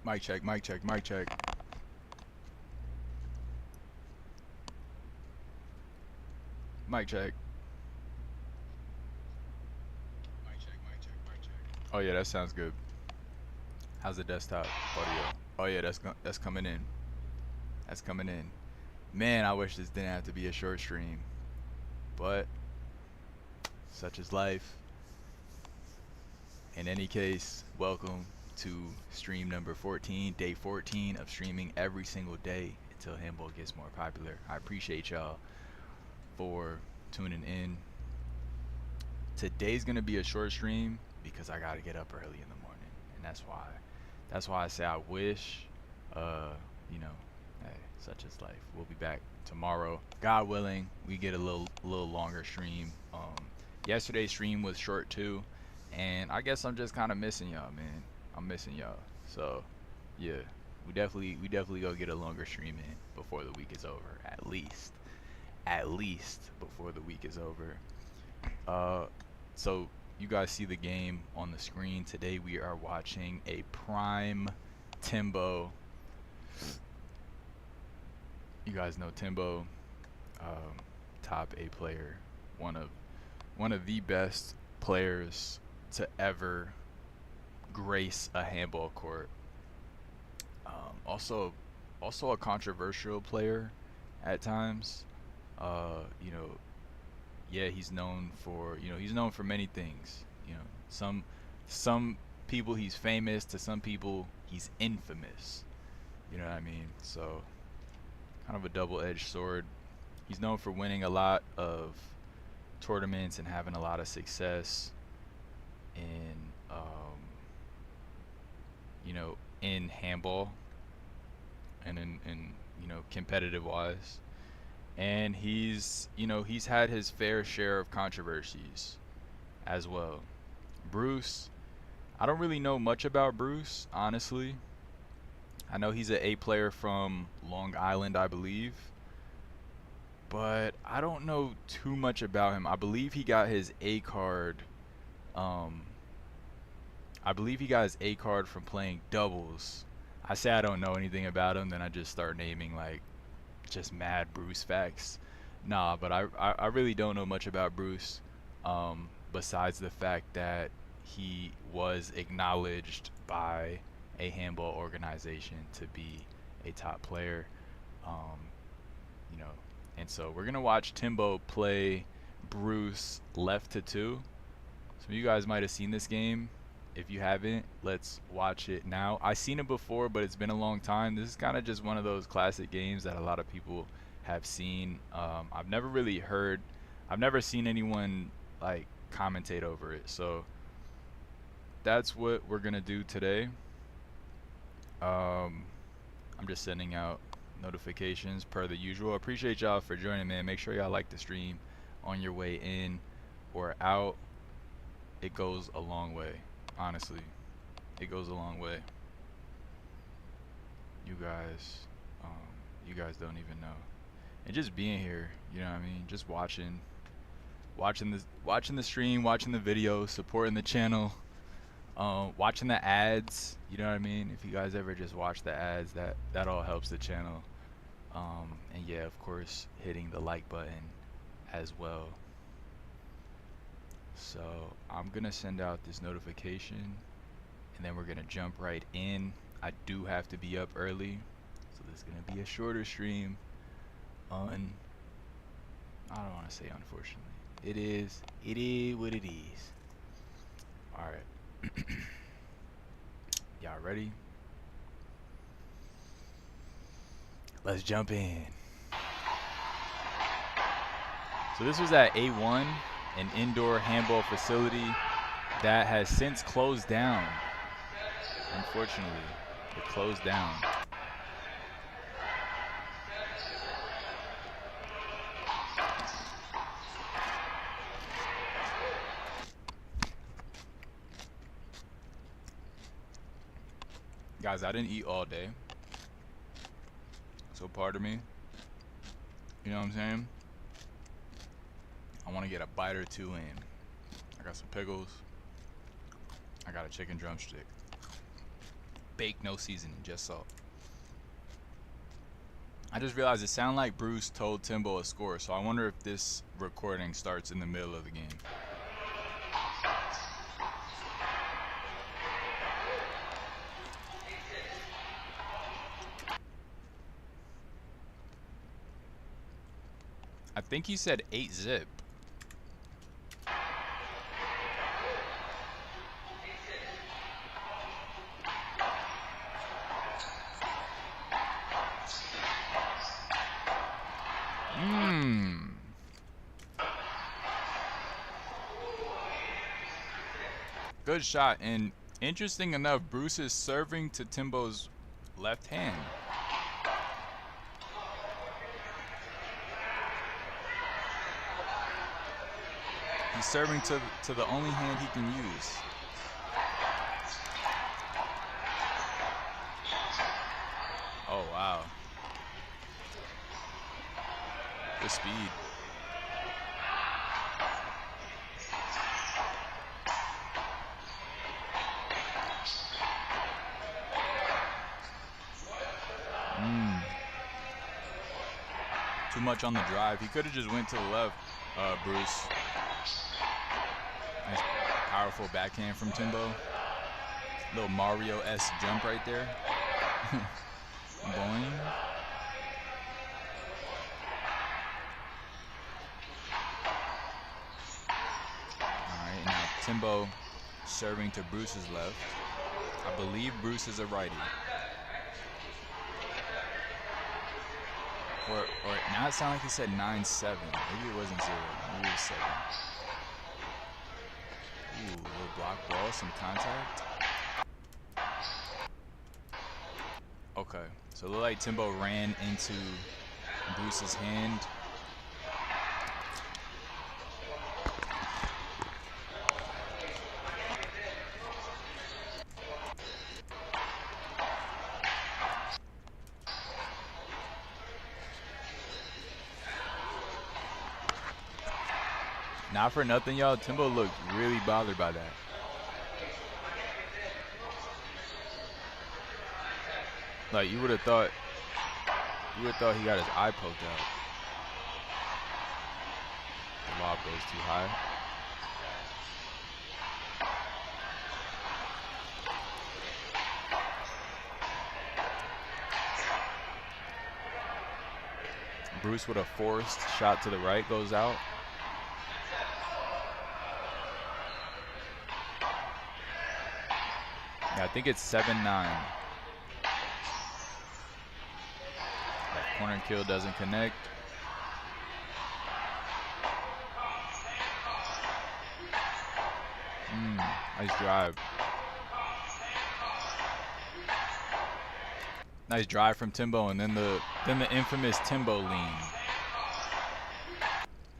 Mic check, mic check, mic check. Mic check. Mic check, mic check, mic check. Oh yeah, that sounds good. How's the desktop audio? Oh yeah, that's coming in. That's coming in. Man, I wish this didn't have to be a short stream, but such is life. In any case, welcome to stream number 14, day 14 of streaming every single day until handball gets more popular. I appreciate y'all for tuning in. Today's gonna be a short stream because I gotta get up early in the morning, and that's why I say I wish, you know, hey, such is life. We'll be back tomorrow, God willing. We get a little longer stream. Yesterday's stream was short too, and I guess I'm just kind of missing y'all, man. I'm missing y'all. So yeah, we definitely go get a longer stream in before the week is over, at least before the week is over. So you guys see the game on the screen. Today we are watching a prime Timbo. You guys know Timbo, top A player, one of the best players to ever grace a handball court. Also a controversial player at times. You know, yeah, he's known for many things. You know, some people he's famous, to some people he's infamous. You know what I mean? So kind of a double-edged sword. He's known for winning a lot of tournaments and having a lot of success in you know, in handball and in you know, competitive wise. And he's had his fair share of controversies as well. Bruce, I don't really know much about Bruce, honestly. I know he's an A player from Long Island, I believe, but I don't know too much about him. I believe he got his A card. I believe he got his A card from playing doubles. I say I don't know anything about him, then I just start naming like just mad Bruce facts. Nah, but I really don't know much about Bruce, besides the fact that he was acknowledged by a handball organization to be a top player. You know, and so we're gonna watch Timbo play Bruce left to two. Some of you guys might have seen this game. If you haven't, let's watch it now. I've seen it before, but it's been a long time. This is kind of just one of those classic games that a lot of people have seen. I've never seen anyone like commentate over it. So that's what we're gonna do today. I'm just sending out notifications per the usual. Appreciate y'all for joining, man. Make sure y'all like the stream on your way in or out. It goes a long way. Honestly, it goes a long way. You guys don't even know. And just being here, you know what I mean? Just watching the stream, watching the video, supporting the channel, watching the ads, you know what I mean? If you guys ever just watch the ads, that all helps the channel. And yeah, of course, hitting the like button as well. So I'm gonna send out this notification and then we're gonna jump right in. I do have to be up early, so this is gonna be a shorter stream. I don't want to say unfortunately. It is what it is. Alright. Y'all ready? Let's jump in. So this was at A1, an indoor handball facility that has since closed down. Unfortunately, it closed down. Guys, I didn't eat all day, so pardon me. You know what I'm saying? I want to get a bite or two in. I got some pickles. I got a chicken drumstick. baked, no seasoning, just salt. I just realized it sounded like Bruce told Timbo a score, so I wonder if this recording starts in the middle of the game. I think he said 8-zip. Good shot, and interesting enough, Bruce is serving to Timbo's left hand. He's serving to the only hand he can use. Oh, wow. The speed. Too much on the drive. He could have just went to the left, Bruce. Nice powerful backhand from Timbo. Little Mario-esque jump right there. Boing. Alright, now Timbo serving to Bruce's left. I believe Bruce is a righty. Or now it sounded like he said 9-7. Maybe it wasn't 0. Maybe it was 7. Ooh, little block ball, some contact. Okay, so it looked like Timbo ran into Bruce's hand. Not for nothing, y'all. Timbo looked really bothered by that. Like you would have thought he got his eye poked out. The lob goes too high. Bruce with a forced shot to the right goes out. Yeah, I think it's 7-9. Corner kill doesn't connect. Nice drive. Nice drive from Timbo, and then the infamous Timbo lean.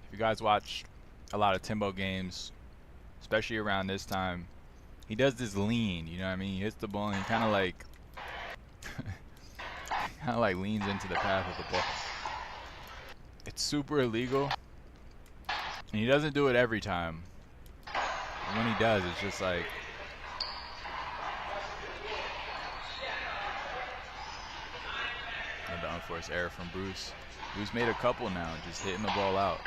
If you guys watch a lot of Timbo games, especially around this time, he does this lean, you know what I mean? He hits the ball and he kind of like leans into the path of the ball. It's super illegal, and he doesn't do it every time. And when he does, it's just like another unforced error from Bruce. Bruce made a couple now, just hitting the ball out.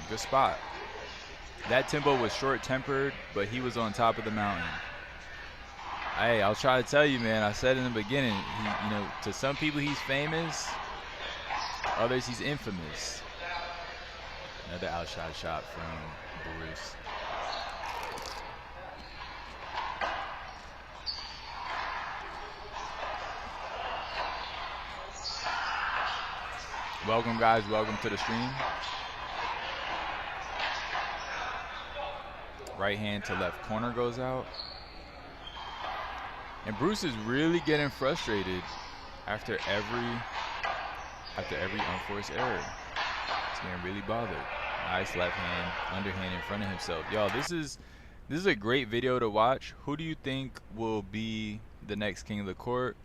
Good spot. That Timbo was short-tempered, but he was on top of the mountain. Hey, I'll try to tell you, man. I said in the beginning, you know, to some people he's famous, to others he's infamous. Another outshot shot from Bruce. Welcome, guys. Welcome to the stream. Right hand to left corner goes out. And Bruce is really getting frustrated after every unforced error. He's getting really bothered. Nice left hand, underhand in front of himself. Y'all, this is a great video to watch. Who do you think will be the next king of the court?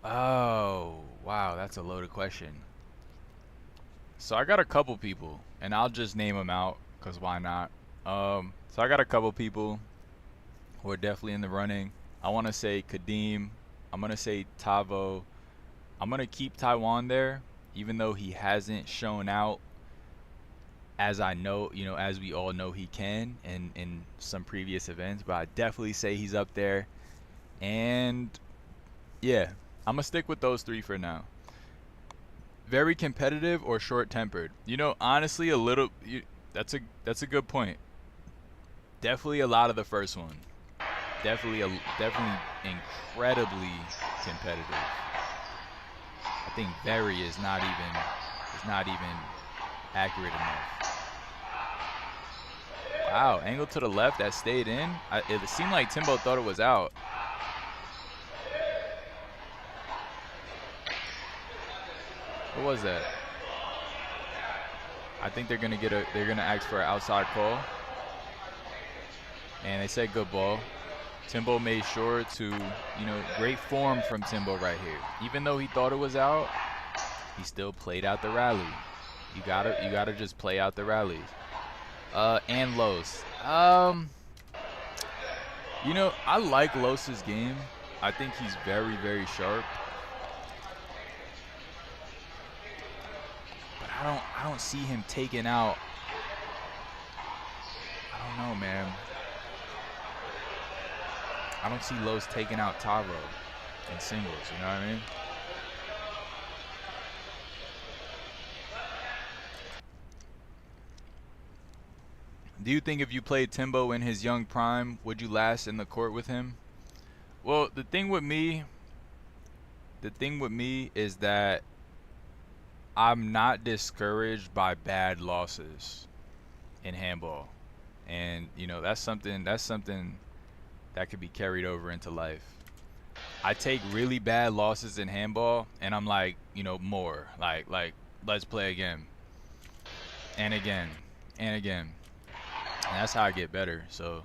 Oh, wow, that's a loaded question. So I got a couple people, and I'll just name them out, because why not? So I got a couple people. who are definitely in the running. I want to say Kadeem. I'm going to say Tavo. I'm going to keep Taiwan there, even though he hasn't shown out as I know, as we all know he can in some previous events. But I definitely say he's up there. And yeah, I'm going to stick with those three for now. Very competitive or short-tempered? Honestly, a little. That's a good point. Definitely a lot of the first one. Definitely incredibly competitive. I think very is not even accurate enough. Wow, angle to the left that stayed in. It seemed like Timbo thought it was out. What was that? I think they're gonna ask for an outside call. And they said good ball. Timbo made sure to, great form from Timbo right here. Even though he thought it was out, he still played out the rally. You gotta just play out the rallies. And Los. I like Los's game. I think he's very, very sharp. But I don't see him taking out. I don't know, man. I don't see Los taking out Tavo in singles, you know what I mean? Do you think if you played Timbo in his young prime, would you last in the court with him? Well, the thing with me is that I'm not discouraged by bad losses in handball. And, that's something that could be carried over into life. I take really bad losses in handball and I'm like, more. Like let's play again. And again. And again. And that's how I get better. So,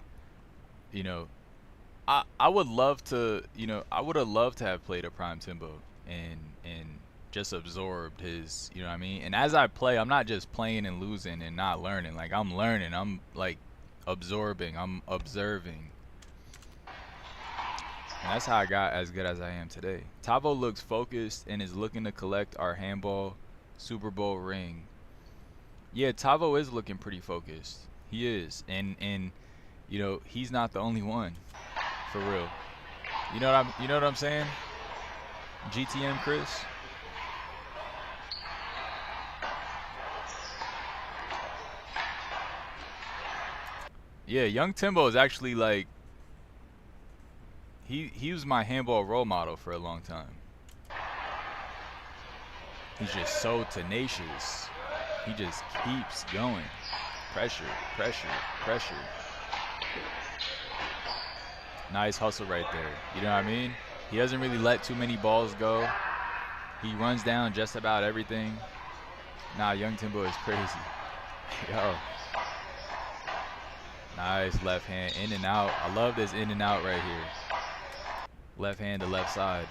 I would love to, I would have loved to have played a prime Timbo and just absorbed his, you know what I mean? And as I play, I'm not just playing and losing and not learning. Like I'm learning. I'm like absorbing. I'm observing. And that's how I got as good as I am today. Tavo looks focused and is looking to collect our handball Super Bowl ring. Yeah, Tavo is looking pretty focused. He is. And he's not the only one. For real. You know what I'm saying? GTM Chris? Yeah, young Timbo is actually like he was my handball role model for a long time. He's just so tenacious. He just keeps going. Pressure, pressure, pressure. Nice hustle right there. You know what I mean? He doesn't really let too many balls go. He runs down just about everything. Nah, young Timbo is crazy. Yo. Nice left hand, in and out. I love this in and out right here. Left hand to left side.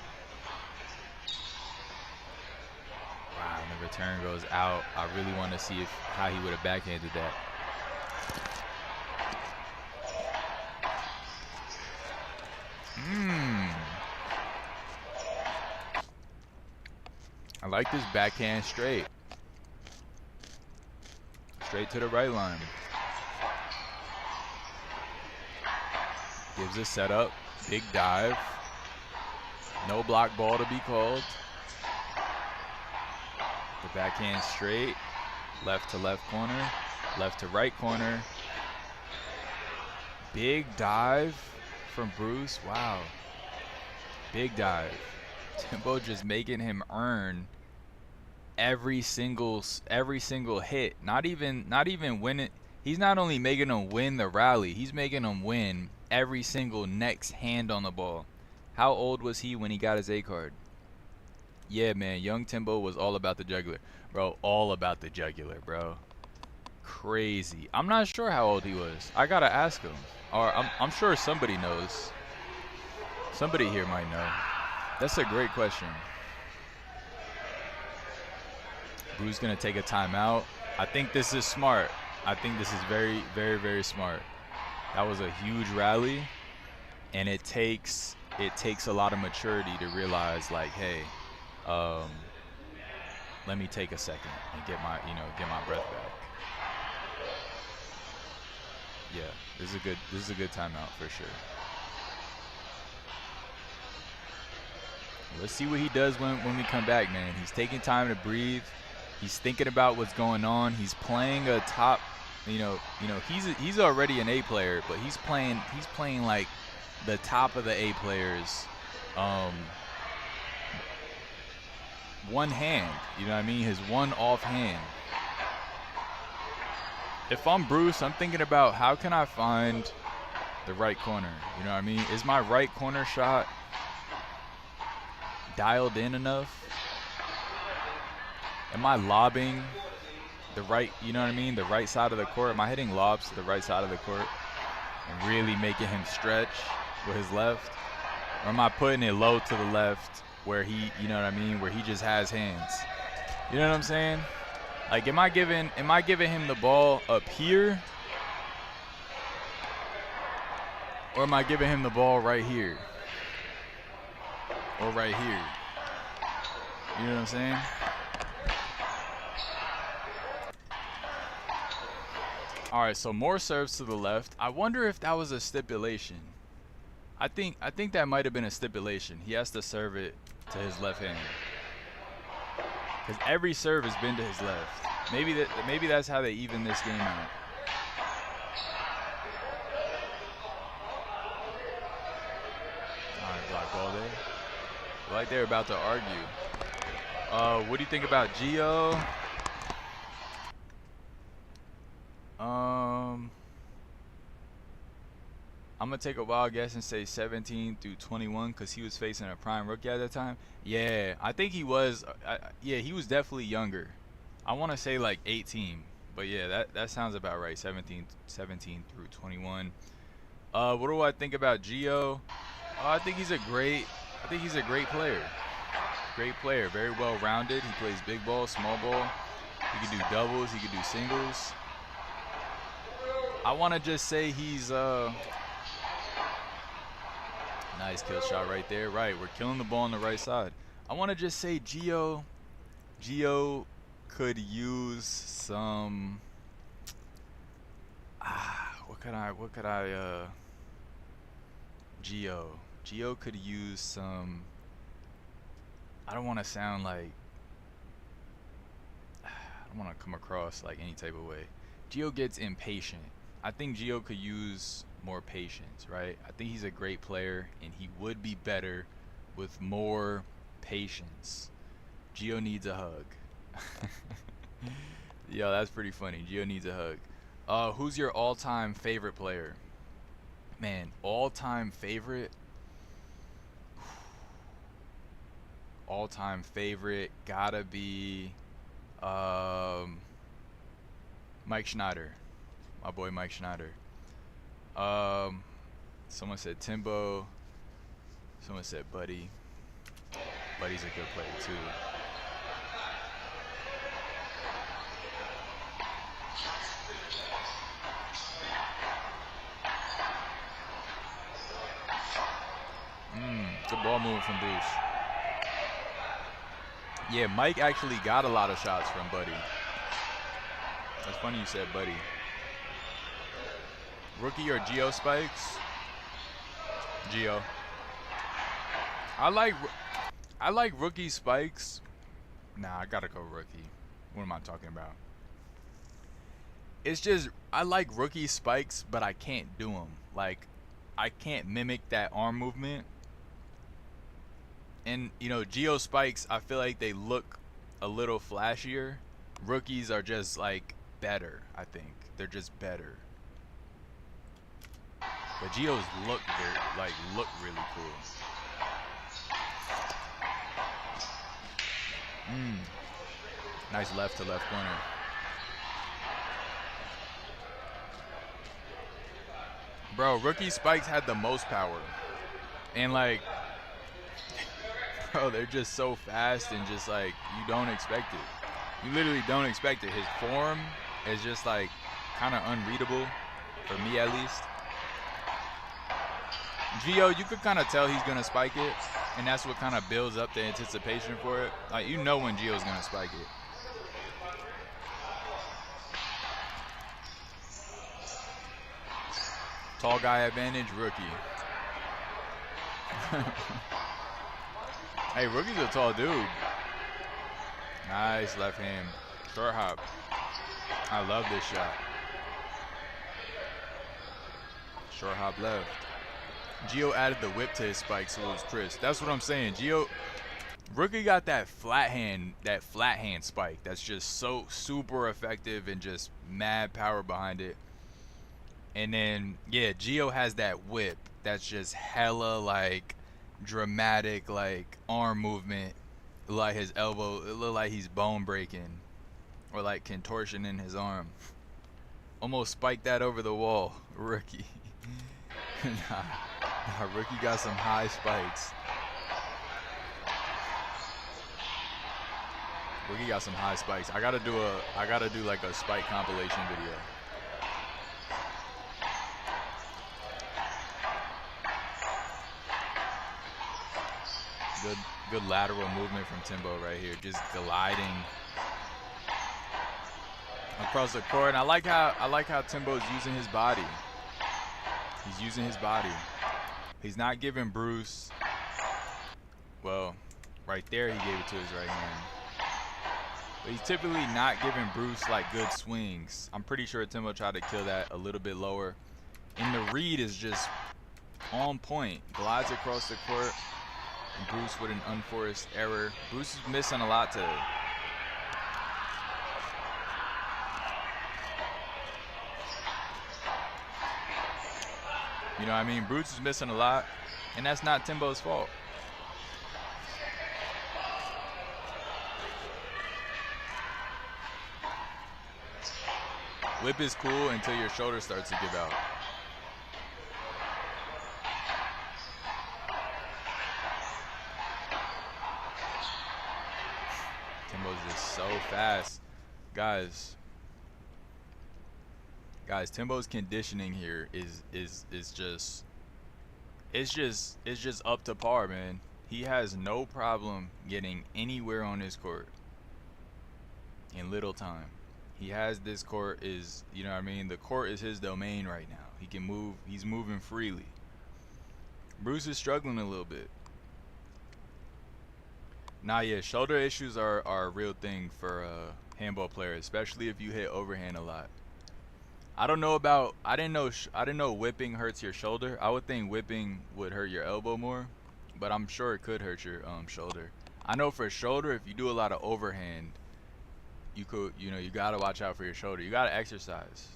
Wow, and the return goes out. I really want to see how he would have backhanded that. I like this backhand straight. Straight to the right line. Gives a setup. Big dive. No block ball to be called. The backhand straight. Left to left corner. Left to right corner. Big dive from Bruce. Wow. Big dive. Timbo just making him earn every single hit. Not even win it. He's not only making him win the rally, he's making him win every single next hand on the ball. How old was he when he got his A card? Yeah, man, young Timbo was all about the jugular. Bro, all about the jugular, bro. Crazy. I'm not sure how old he was. I gotta ask him. Or I'm sure somebody knows. Somebody here might know. That's a great question. Bruce gonna take a timeout. I think this is smart. I think this is very, very, very smart. That was a huge rally. and it takes a lot of maturity to realize like, hey, um, let me take a second and get my breath back. Yeah, this is a good timeout for sure. Let's see what he does when we come back, man. He's taking time to breathe. He's thinking about what's going on. He's playing a top, he's already an A player, but he's playing like the top of the A players. One hand, you know what I mean? His one off hand. If I'm Bruce, I'm thinking about how can I find the right corner? You know what I mean? Is my right corner shot dialed in enough? Am I lobbing the right, you know what I mean, the right side of the court? Am I hitting lobs to the right side of the court and really making him stretch with his left? Or am I putting it low to the left where he, you know what I mean, where he just has hands? You know what I'm saying? Like, am I giving him the ball up here? Or am I giving him the ball right here? Or right here? You know what I'm saying? All right, so more serves to the left. I wonder if that was a stipulation. I think that might have been a stipulation. He has to serve it to his left hand. Because every serve has been to his left. Maybe that's how they even this game out. All right, block ball there. Like they're about to argue. What do you think about Gio? I'm gonna take a wild guess and say 17 through 21 because he was facing a prime rookie at that time. Yeah, I think he was. Yeah, he was definitely younger. I want to say like 18, but yeah, that sounds about right. 17 through 21. What do I think about Gio? I think he's a great player. Great player, very well rounded. He plays big ball, small ball. He can do doubles. He can do singles. I want to just say he's nice kill shot right there. Right, we're killing the ball on the right side. I want to just say Gio could use some. What could I? Gio could use some. I don't want to sound like. I don't want to come across like any type of way. Gio gets impatient. I think Gio could use more patience, right? I think he's a great player, and he would be better with more patience. Gio needs a hug. Yo, that's pretty funny. Gio needs a hug. Who's your all-time favorite player? Man, all-time favorite? All-time favorite gotta be Mike Schneider. My boy Mike Schneider. Someone said Timbo. Someone said Buddy. Buddy's a good player too. Good ball movement from Bruce. Yeah, Mike actually got a lot of shots from Buddy. That's funny you said Buddy. Rookie or Gio Spikes? Gio. I like rookie Spikes. Nah, I gotta go rookie. What am I talking about? It's just I like rookie Spikes, but I can't do them. Like, I can't mimic that arm movement. And Gio Spikes, I feel like they look a little flashier. Rookies are just like better. I think they're just better. But Gio's look really cool. Nice left to left corner. Bro, rookie Spikes had the most power. And like, bro, they're just so fast and just like, you don't expect it. You literally don't expect it. His form is just like kind of unreadable, for me at least. Gio, you could kind of tell he's gonna spike it, and that's what kind of builds up the anticipation for it. Like, you know when Gio's gonna spike it. Tall guy advantage, rookie. Hey, rookie's a tall dude. Nice left hand. Short hop. I love this shot. Short hop left. Gio added the whip to his spike, so it was crisp. That's what I'm saying. Gio, rookie got that flat hand spike. That's just so super effective and just mad power behind it. And then, yeah, Gio has that whip that's just hella, like, dramatic, like, arm movement. Like his elbow, it look like he's bone breaking. Or, like, contortion in his arm. Almost spiked that over the wall, rookie. Nah, rookie got some high spikes. Rookie got some high spikes. I gotta do like a spike compilation video. Good lateral movement from Timbo right here, just gliding across the court. And I like how Timbo's using his body. He's using his body. He's not giving Bruce. Well, right there he gave it to his right hand. But he's typically not giving Bruce like good swings. I'm pretty sure Timbo tried to kill that a little bit lower. And the read is just on point. Glides across the court. Bruce with an unforced error. Bruce is missing a lot today. You know what I mean? Bruce is missing a lot, and that's not Timbo's fault. Whip is cool until your shoulder starts to give out. Timbo's just so fast. Guys, Timbo's conditioning here is just up to par, man. He has no problem getting anywhere on this court in little time. He has this court is, you know what I mean? The court is his domain right now. He can move, he's moving freely. Bruce is struggling a little bit. Nah, yeah, shoulder issues are a real thing for handball players, especially if you hit overhand a lot. I don't know about, I didn't know whipping hurts your shoulder. I would think whipping would hurt your elbow more, but I'm sure it could hurt your shoulder. I know for shoulder, if you do a lot of overhand, you could, you know, you gotta watch out for your shoulder. You gotta exercise.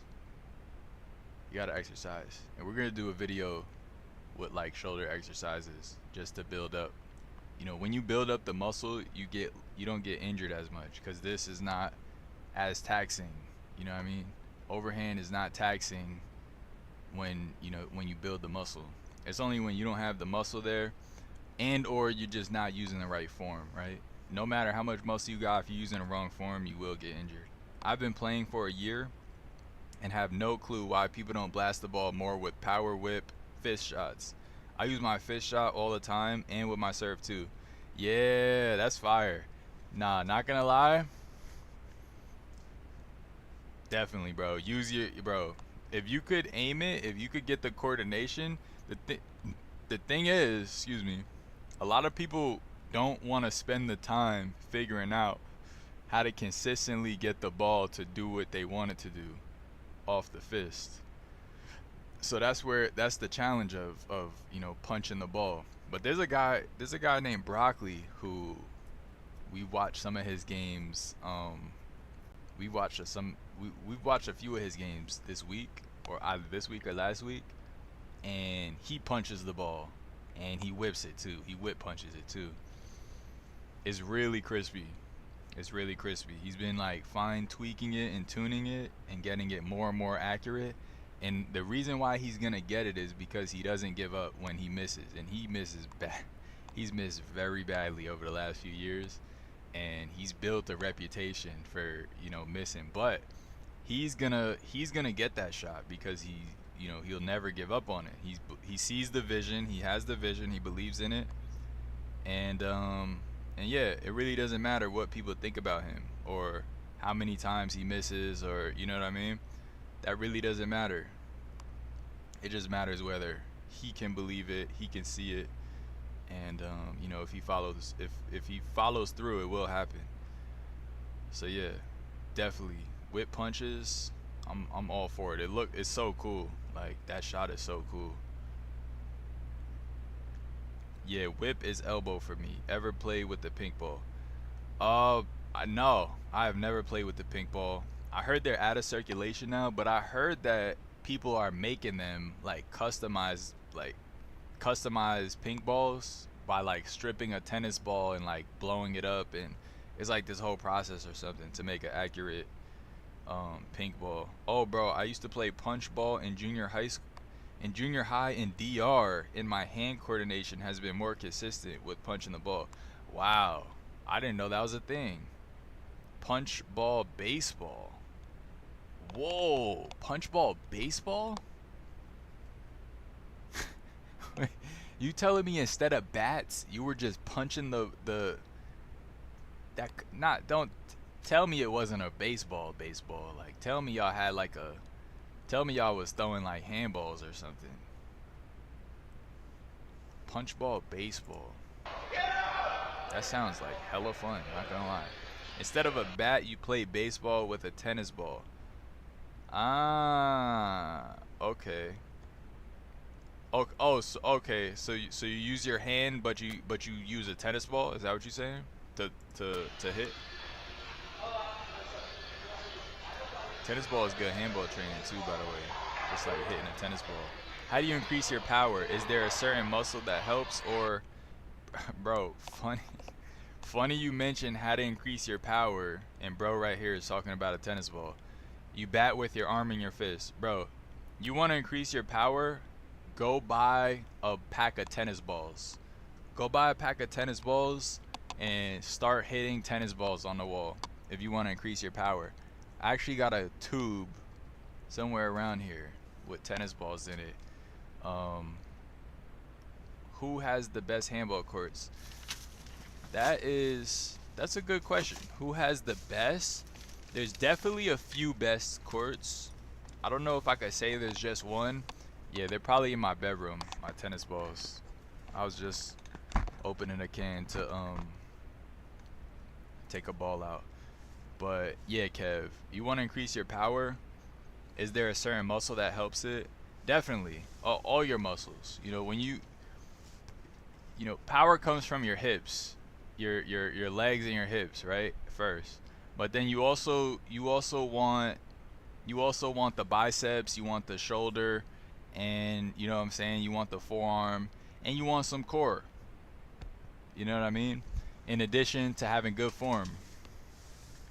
You gotta exercise, and we're gonna do a video with like shoulder exercises just to build up. You know, when you build up the muscle, you don't get injured as much because this is not as taxing. You know what I mean? Overhand is not taxing when you build the muscle. It's only when you don't have the muscle there, and or you're just not using the right form, right? No matter how much muscle you got, if you're using the wrong form, you will get injured. I've been playing for a year and have no clue why people don't blast the ball more with power whip fist shots. I use my fist shot all the time and with my serve too. Yeah, that's fire. Nah, not gonna lie. Definitely, bro. Use your, bro. If you could aim it, if you could get the coordination, the thing is, excuse me, a lot of people don't want to spend the time figuring out how to consistently get the ball to do what they want it to do off the fist. So that's the challenge of you know, punching the ball. But there's a guy named Broccoli who we watched some of his games. We've watched a few of his games this week, or either this week or last week, and he punches the ball and he whips it too. He whip punches it too. It's really crispy. It's really crispy. He's been like fine tweaking it and tuning it and getting it more and more accurate. And the reason why he's gonna get it is because he doesn't give up when he misses, and he misses bad. He's missed very badly over the last few years, and he's built a reputation for, you know, missing. But he's gonna get that shot because he'll never give up on it. He sees the vision, he has the vision, he believes in it, and yeah, it really doesn't matter what people think about him or how many times he misses, or you know what I mean. That really doesn't matter. It just matters whether he can believe it, he can see it, and if he follows through, it will happen. So yeah, definitely whip punches. I'm all for it. It's so cool. Like that shot is so cool. Yeah, whip is elbow for me. Ever played with the pink ball? No, I have never played with the pink ball. I heard they're out of circulation now, but I heard that people are making them like customized pink balls by like stripping a tennis ball and like blowing it up, and it's like this whole process or something to make an accurate pink ball. Oh, bro, I used to play punch ball in junior high in DR, and my hand coordination has been more consistent with punching the ball. Wow, I didn't know that was a thing. Punch ball baseball. Whoa, punch ball baseball? You telling me instead of bats, you were just punching the that not don't tell me it wasn't a baseball. Like tell me y'all was throwing like handballs or something. Punch ball baseball. That sounds like hella fun, not gonna lie. Instead of a bat, you play baseball with a tennis ball. Ah, okay. Okay. So you use your hand, but you use a tennis ball. Is that what you're saying? To hit. Tennis ball is good handball training too, by the way. Just like hitting a tennis ball. How do you increase your power? Is there a certain muscle that helps, or, bro? Funny you mentioned how to increase your power, and bro right here is talking about a tennis ball. You bat with your arm and your fist, bro. You want to increase your power? Go buy a pack of tennis balls. Go buy a pack of tennis balls and start hitting tennis balls on the wall if you want to increase your power. I actually got a tube somewhere around here with tennis balls in it. Who has the best handball courts? That's a good question. Who has the best? There's definitely a few best courts. I don't know if I could say there's just one. Yeah, they're probably in my bedroom, my tennis balls. I was just opening a can to take a ball out. But yeah, Kev, you want to increase your power? Is there a certain muscle that helps it? Definitely. All your muscles. When power comes from your hips, your legs and your hips, right? First. But then you also want the biceps, you want the shoulder, and you know what I'm saying, you want the forearm, and you want some core. You know what I mean? In addition to having good form.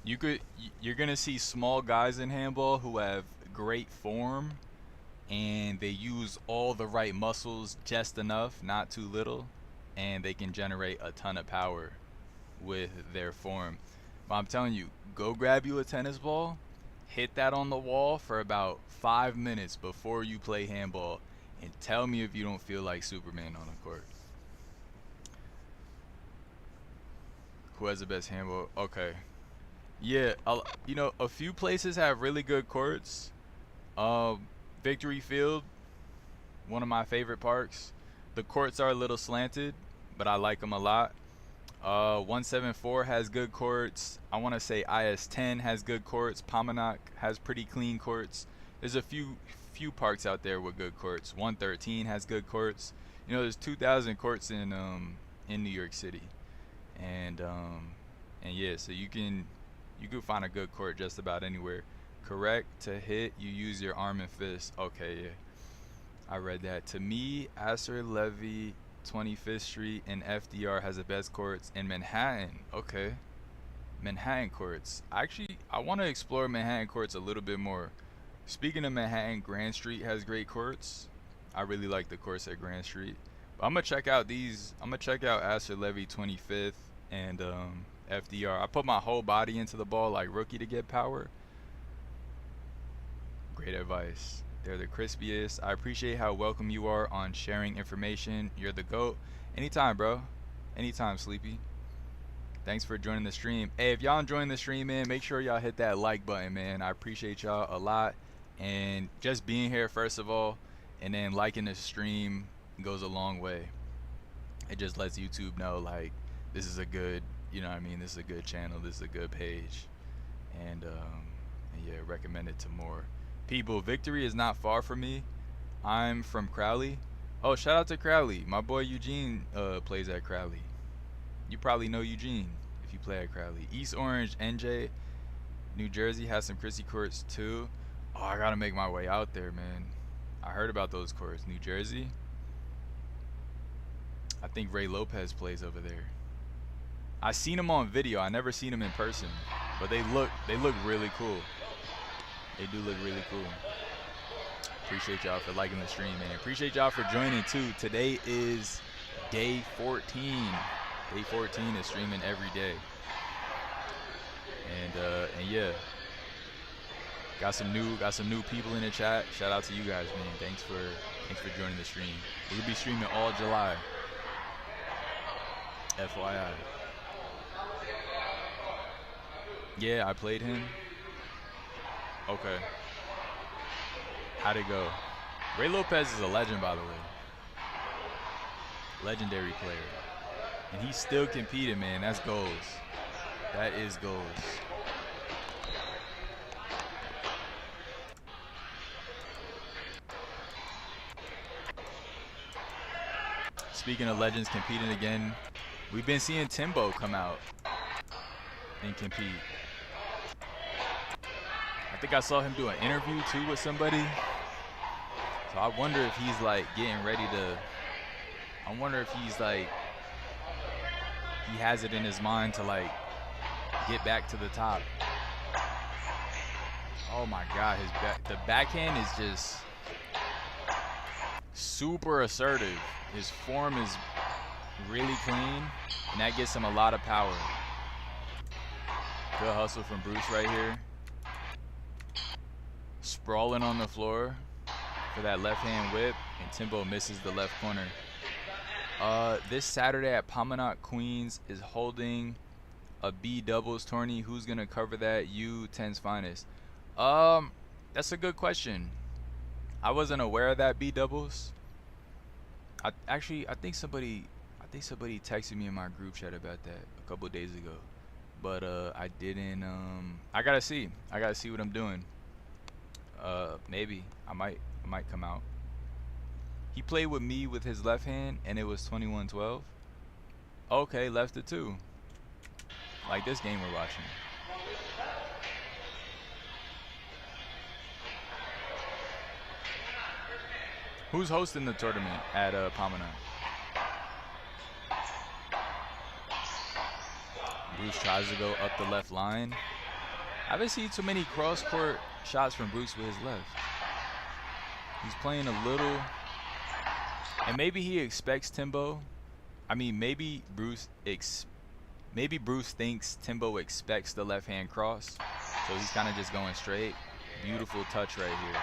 You're gonna see small guys in handball who have great form, and they use all the right muscles just enough, not too little, and they can generate a ton of power with their form. But I'm telling you, go grab you a tennis ball, hit that on the wall for about 5 minutes before you play handball, and tell me if you don't feel like Superman on the court. Who has the best handball? Okay. Yeah, a few places have really good courts. Victory Field, one of my favorite parks. The courts are a little slanted, but I like them a lot. 174 has good courts. I want to say IS10 has good courts. Pomanac has pretty clean courts. There's a few parks out there with good courts. 113 has good courts. There's 2,000 courts in New York City, and yeah, so you can find a good court just about anywhere. Correct, to hit you use your arm and fist. Okay, yeah, I read that. To me, Astor Levy 25th Street and FDR has the best courts in Manhattan. Okay, Manhattan courts. Actually, I want to explore Manhattan courts a little bit more. Speaking of Manhattan, Grand Street has great courts. I really like the courts at Grand Street. But I'm gonna check out Astor Levy 25th and FDR. I put my whole body into the ball like Rookie to get power. Great advice. They're the crispiest. I appreciate how welcome you are on sharing information. You're the GOAT. Anytime, bro. Anytime, Sleepy. Thanks for joining the stream. Hey, if y'all enjoying the stream, man, make sure y'all hit that like button, man. I appreciate y'all a lot. And just being here, first of all, and then liking the stream goes a long way. It just lets YouTube know, like, this is a good, you know what I mean, this is a good channel, this is a good page. And yeah, recommend it to more people. Victory is not far from me. I'm from Crowley. Oh, shout out to Crowley. My boy Eugene plays at Crowley. You probably know Eugene if you play at Crowley. East Orange, NJ, New Jersey has some Chrissy courts too. Oh, I gotta make my way out there, man. I heard about those courts. New Jersey. I think Ray Lopez plays over there. I seen him on video. I never seen him in person, but they look really cool. They do look really cool. Appreciate y'all for liking the stream, man. Appreciate y'all for joining too. Today is day 14. Day 14 is streaming every day. And yeah. Got some new people in the chat. Shout out to you guys, man. Thanks for joining the stream. We'll be streaming all July. FYI. Yeah, I played him. Okay. How'd it go? Ray Lopez is a legend, by the way. Legendary player. And he's still competing, man. That's goals. That is goals. Speaking of legends competing again, we've been seeing Timbo come out and compete. I think I saw him do an interview too with somebody. So I wonder if he's like getting ready to, I wonder if he's like, he has it in his mind to like get back to the top. Oh my God, the backhand is just super assertive. His form is really clean, and that gives him a lot of power. Good hustle from Bruce right here. Sprawling on the floor for that left hand whip, and Timbo misses the left corner. This Saturday at Pamanok Queens is holding a B doubles tourney. Who's gonna cover that? You, 10's finest. That's a good question. I wasn't aware of that B doubles. I think somebody texted me in my group chat about that a couple days ago, but I didn't. I gotta see what I'm doing. Maybe I might come out. He played with me with his left hand, and it was 21-12. Okay, left it too. Like this game we're watching. Who's hosting the tournament at Pomona? Bruce tries to go up the left line. I haven't seen too many cross-court shots from Bruce with his left. He's playing a little, and maybe he expects Timbo. I mean, maybe Bruce thinks Timbo expects the left-hand cross, so he's kind of just going straight. Beautiful touch right here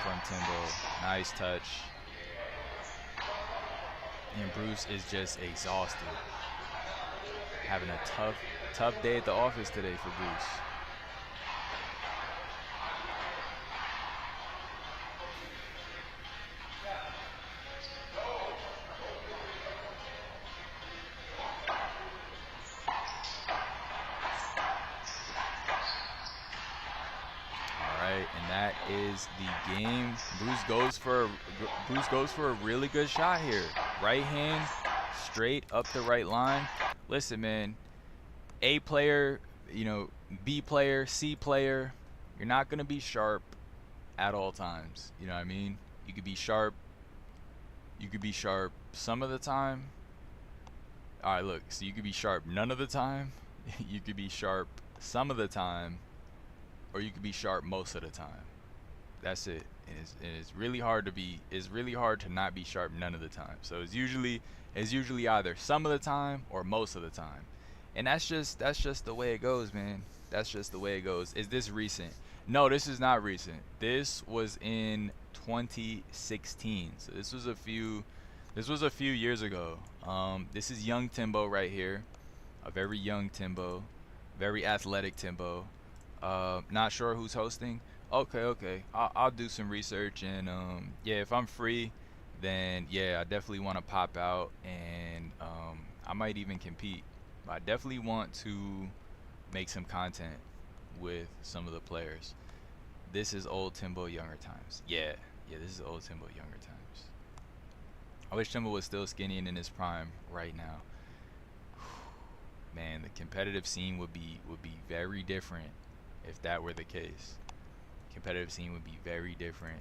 from Timbo. Nice touch. And Bruce is just exhausted. Having a tough day at the office today for Bruce. And that is the game. Bruce goes for a really good shot here. Right hand, straight up the right line. Listen, man, A player, you know, B player, C player, you're not gonna be sharp at all times. You know what I mean? You could be sharp. You could be sharp some of the time. All right, look. So you could be sharp none of the time. You could be sharp some of the time. Or you could be sharp most of the time. That's it. And it's really hard to be. It's really hard to not be sharp none of the time. So it's usually either some of the time or most of the time. And that's just the way it goes, man. That's just the way it goes. Is this recent? No, this is not recent. This was in 2016. So this was a few years ago. This is young Timbo right here. A very young Timbo, very athletic Timbo. Not sure who's hosting. Okay, okay. I'll do some research and yeah, if I'm free, then yeah, I definitely want to pop out and I might even compete. But I definitely want to make some content with some of the players. This is old Timbo younger times. Yeah, yeah, this is old Timbo younger times. I wish Timbo was still skinny and in his prime right now. Man, the competitive scene would be very different if that were the case. Competitive scene would be very different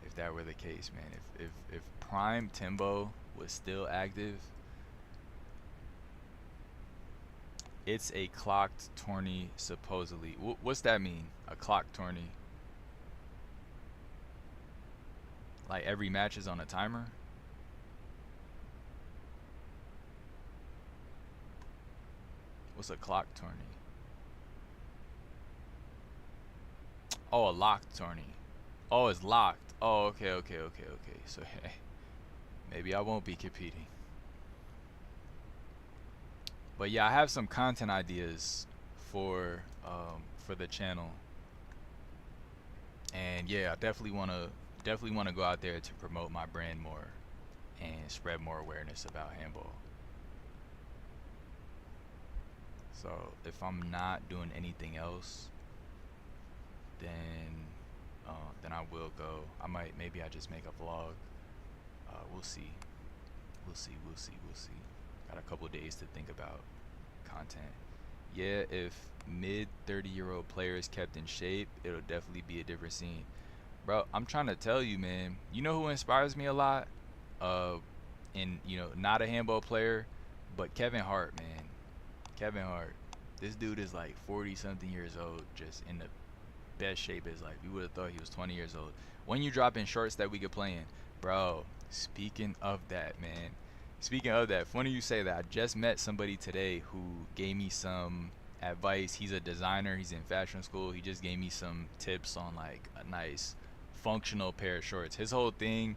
if that were the case, man. If prime Timbo was still active, it's a clocked tourney supposedly. What's that mean? A clock tourney? Like every match is on a timer? What's a clock tourney? Oh, a locked tourney. Oh, it's locked. Oh, okay, okay, okay, okay. So hey, maybe I won't be competing. But yeah, I have some content ideas for the channel, and yeah, I definitely wanna go out there to promote my brand more and spread more awareness about handball. So if I'm not doing anything else, then then I will go. I might maybe I just make a vlog. We'll see. We'll see. We'll see. We'll see. Got a couple days to think about content. Yeah, if mid 30-year-old players kept in shape, it'll definitely be a different scene. Bro, I'm trying to tell you, man. You know who inspires me a lot? Uh, and you know, not a handball player, but Kevin Hart, man. Kevin Hart. This dude is like 40 something years old, just in the best shape of his life. You would have thought he was 20 years old. When you drop in shorts that we could play in, bro. Speaking of that, man. Speaking of that, funny you say that. I just met somebody today who gave me some advice. He's a designer. He's in fashion school. He just gave me some tips on like a nice functional pair of shorts. His whole thing,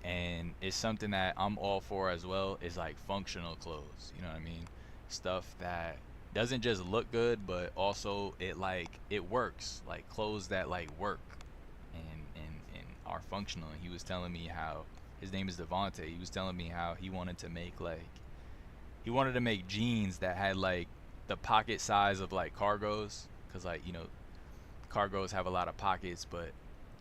and it's something that I'm all for as well, is like functional clothes. You know what I mean? Stuff that doesn't just look good, but also it works. Like clothes that like work and are functional. And he was telling me how his name is Devonte. He was telling me how he wanted to make jeans that had like the pocket size of like cargos, cause like you know cargos have a lot of pockets, but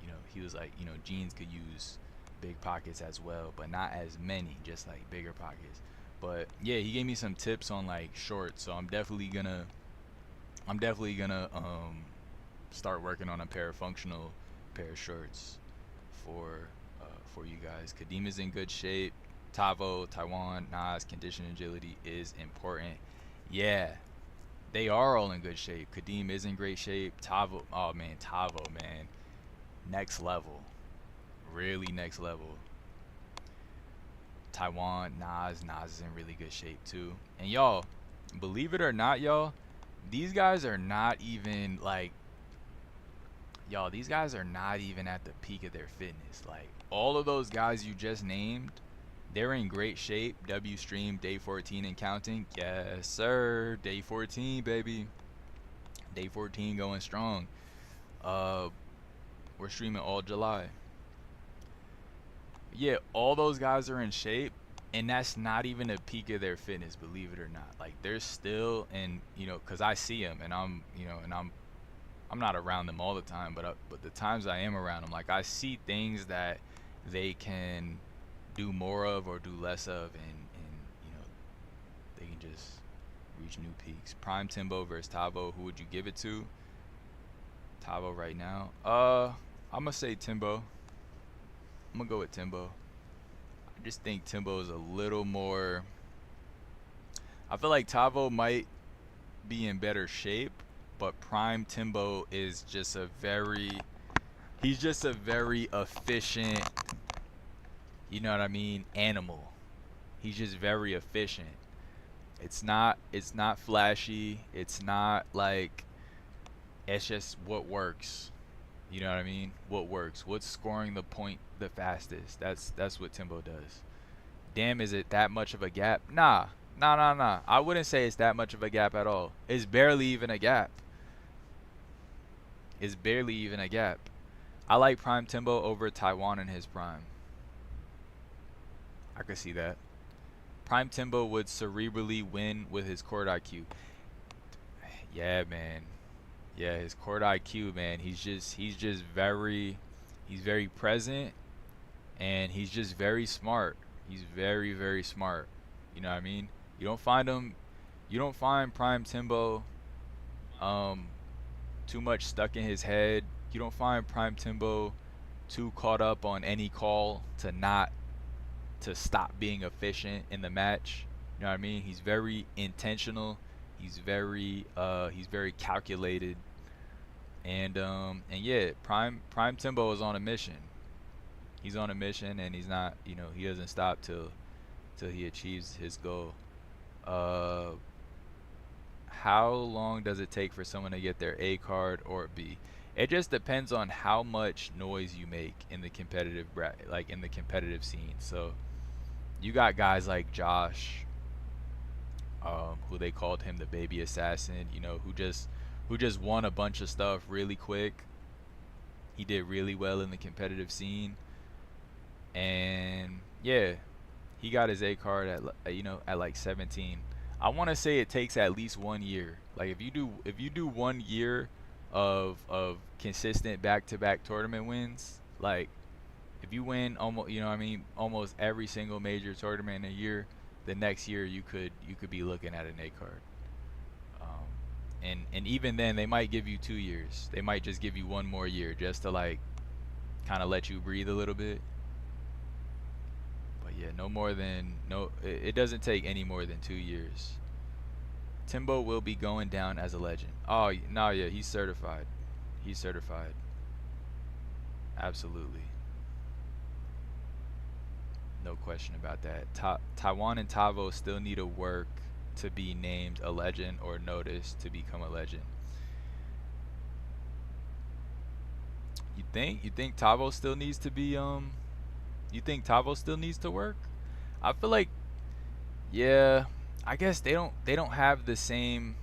you know he was like, you know, jeans could use big pockets as well, but not as many, just like bigger pockets. But yeah, he gave me some tips on like shorts, so I'm definitely gonna start working on a pair of functional pair of shorts for for you guys. Kadeem is in good shape. Tavo, Taiwan, Nas, condition agility is important. Yeah, they are all in good shape. Kadeem is in great shape. Tavo, oh man, Tavo, man, next level, really next level. Taiwan, Nas is in really good shape too. And y'all, believe it or not, y'all, these guys are not even like, y'all, these guys are not even at the peak of their fitness. Like all of those guys you just named, they're in great shape. W stream day 14 and counting. Yes, sir. Day 14, baby. Day 14 going strong. Uh, we're streaming all July. Yeah, all those guys are in shape, and that's not even the peak of their fitness, believe it or not. Like they're still in, you know, cause I see them, and I'm, you know, and I'm not around them all the time, but the times I am around them, like I see things that they can do more of or do less of, and you know they can just reach new peaks. Prime Timbo versus Tavo, who would you give it to? Tavo right now. I'm gonna say Timbo. I'm gonna go with Timbo. I just think Timbo is a little more. I feel like Tavo might be in better shape, but Prime Timbo is just a very. He's just a very efficient. You know what I mean? Animal. He's just very efficient. It's not flashy. It's not like It's just what works. You know what I mean? What works? What's scoring the point the fastest? That's what Timbo does. Damn, is it that much of a gap? Nah, nah. I wouldn't say it's that much of a gap at all. It's barely even a gap. It's barely even a gap. I like Prime Timbo over Taiwan in his prime. I could see that. Prime Timbo would cerebrally win with his court IQ. Yeah, man. Yeah, his court IQ, man. He's just he's very present, and he's just very smart. He's very smart. You know what I mean? You don't find him you don't find Prime Timbo um too much stuck in his head. You don't find Prime Timbo too caught up on any call to stop being efficient in the match. You know what I mean? He's very intentional. He's very calculated. And yeah, Prime Timbo is on a mission. He's on a mission, and he's not, he doesn't stop till he achieves his goal. Uh how long does it take for someone to get their A card or B? It just depends on how much noise you make in the like in the competitive scene. So you got guys like Josh, who they called him the baby assassin, who just won a bunch of stuff really quick. He did really well in the competitive scene, and yeah, he got his A card at like 17. I want to say it takes at least 1 year. Like if you do 1 year of consistent back-to-back tournament wins, like if you win almost, you know what I mean, almost every single major tournament in a year, the next year you could be looking at an A card. And even then they might give you 2 years. They might just give you one more year just to like kind of let you breathe a little bit. But yeah, no more than no. It doesn't take any more than 2 years. Timbo will be going down as a legend. Oh no, yeah, he's certified. He's certified. Absolutely, no question about that. Taiwan and Tavo still need to work to be named a legend or noticed to become a legend. You think Tavo still needs to be You think Tavo still needs to work? I feel like, yeah, I guess they don't have the same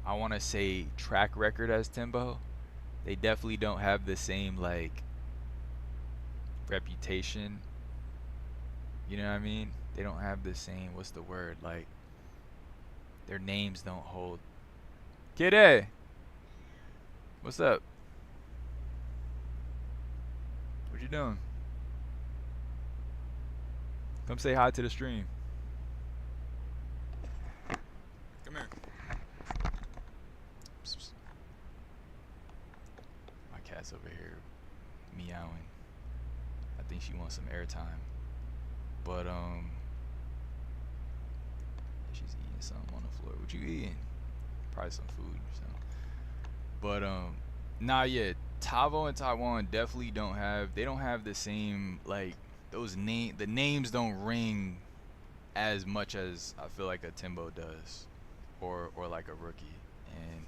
I want to say track record as Timbo. They definitely don't have the same like reputation. You know what I mean? They don't have the same, what's the word? Like their names don't hold. Kid A, what's up? What you doing? Come say hi to the stream. Come here. Psst, psst. My cat's over here meowing. I think she wants some airtime. But she's eating something on the floor. What you eating? Probably some food or something. But nah, yeah, Tavo and Taiwan definitely don't have the same like the names don't ring as much as I feel like a Timbo does, or like a rookie, and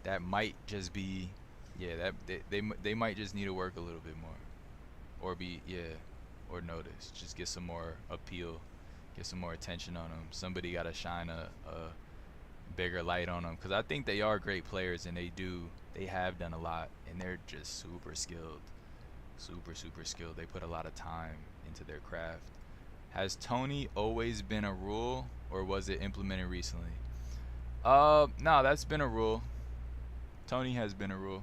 that might just be, yeah, that they might just need to work a little bit more, or be, yeah, or notice, just get some more appeal, get some more attention on them. Somebody got to shine a bigger light on them, because I think they are great players, and they have done a lot, and they're just super skilled, super skilled. They put a lot of time into their craft. Has Tony always been a rule, or was it implemented recently? No, that's been a rule. Tony has been a rule.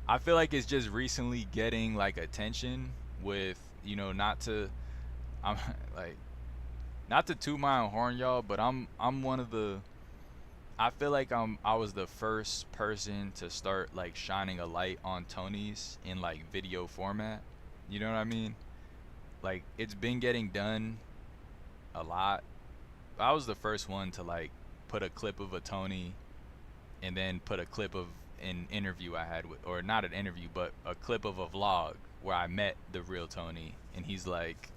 I feel like it's just recently getting like attention with, not to, I'm like, not to toot my own horn, y'all, but I'm one of the, I feel like I was the first person to start like shining a light on Tony's in like video format. You know what I mean? Like it's been getting done a lot. I was the first one to like put a clip of a Tony, and then put a clip of an interview I had with, or not an interview, but a clip of a vlog where I met the real Tony, and he's like,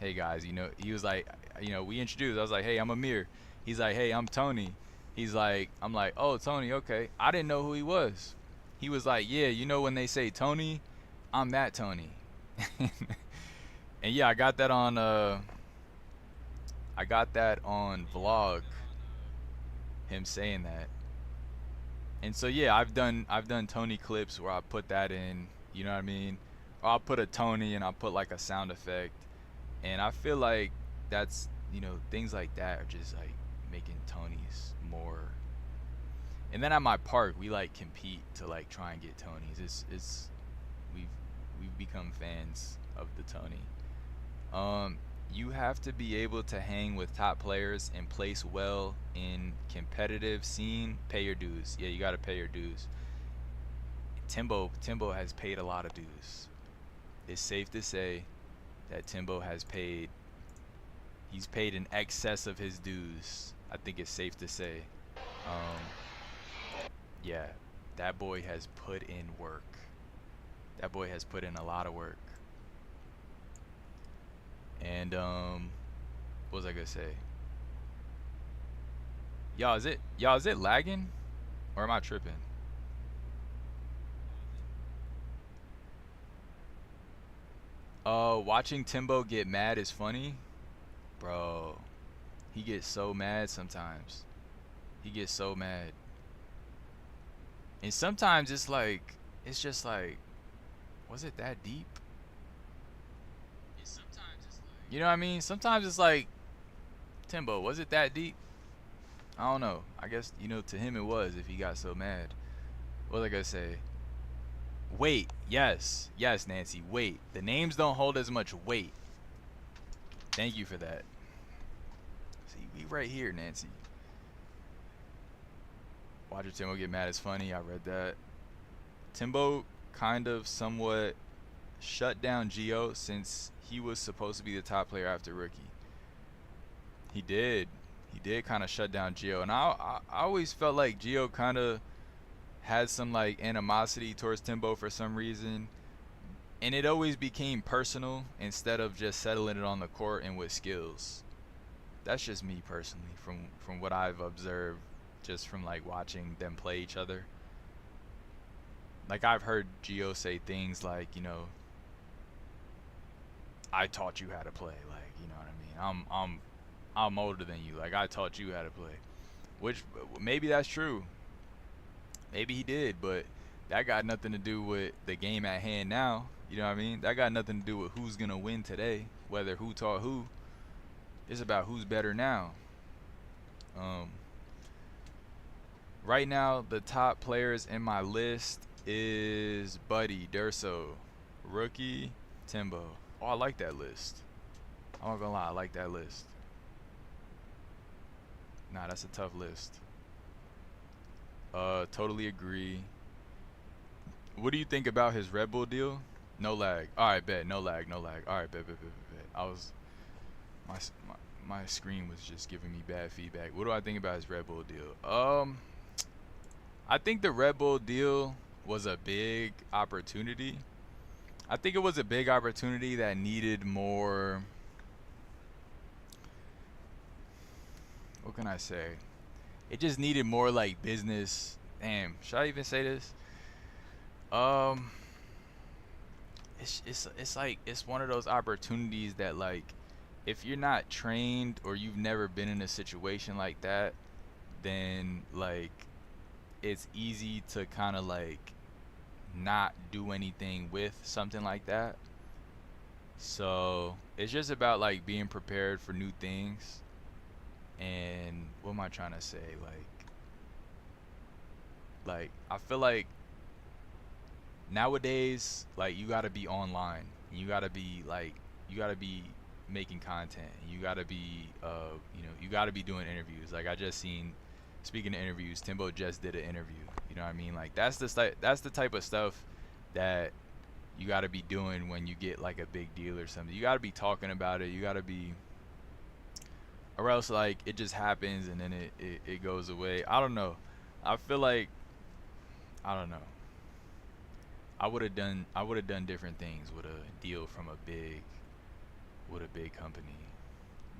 "Hey guys, he was like, we introduced. I was like, "Hey, I'm Amir." He's like, "Hey, I'm Tony." He's like, I'm like, oh, Tony, okay. I didn't know who he was. He was like, yeah, you know when they say Tony, I'm that Tony. And yeah, I got that on vlog, him saying that. And so yeah, I've done Tony clips where I put that in, you know what I mean? Or I'll put a Tony and I'll put like a sound effect. And I feel like that's, things like that are just like making Tonys more. And then at my park, we like compete to like try and get Tonys. It's we've we've become fans of the Tony. Um, you have to be able to hang with top players and place well in competitive scene. Pay your dues. Yeah, you got to pay your dues. Timbo has paid a lot of dues. It's safe to say that Timbo has paid. He's paid in excess of his dues. I think it's safe to say. Um, yeah, that boy has put in work. That boy has put in a lot of work. And what was I gonna say? Y'all is it lagging? Or am I tripping? Watching Timbo get mad is funny. Bro, he gets so mad sometimes. He gets so mad. And sometimes it's just like, was it that deep? You know what I mean? Sometimes it's like, Timbo, was it that deep? I don't know. I guess, to him it was if he got so mad. What was I gonna say? Weight. Yes. Yes, Nancy. Weight. The names don't hold as much weight. Thank you for that. See, we right here, Nancy. Watching Timbo get mad is funny. I read that. Timbo kind of somewhat shut down Gio since he was supposed to be the top player after rookie. He did. He did kind of shut down Gio. And I always felt like Gio kind of had some like animosity towards Timbo for some reason. And it always became personal instead of just settling it on the court and with skills. That's just me personally from what I've observed just from like watching them play each other. Like I've heard Gio say things like, I taught you how to play, like, you know what I mean? I'm older than you. Like I taught you how to play. Which maybe that's true. Maybe he did, but that got nothing to do with the game at hand now. You know what I mean? That got nothing to do with who's gonna win today, whether who taught who. It's about who's better now. Um, right now, the top players in my list is Buddy, Durso, Rookie, Timbo. Oh, I like that list. I'm not gonna lie, I like that list. Nah, that's a tough list. Totally agree. What do you think about his Red Bull deal? No lag. All right, bet. No lag. No lag. All right, bet. My my screen was just giving me bad feedback. What do I think about his Red Bull deal? I think the Red Bull deal was a big opportunity. I think it was a big opportunity that needed more. What can I say? It just needed more like business. Damn, should I even say this? Um, it's like it's one of those opportunities that like if you're not trained or you've never been in a situation like that, then like it's easy to kind of like not do anything with something like that. So it's just about like being prepared for new things. And what am I trying to say? Like I feel like nowadays, like you gotta be online. You gotta be making content. You gotta be, you gotta be doing interviews. Like I just seen, speaking of interviews, Timbo just did an interview. You know what I mean? Like that's the type of stuff that you gotta be doing when you get like a big deal or something. You gotta be talking about it. You gotta be, or else like it just happens and then it goes away. I don't know. I feel like I don't know. I would have done different things with a deal from a big with a big company.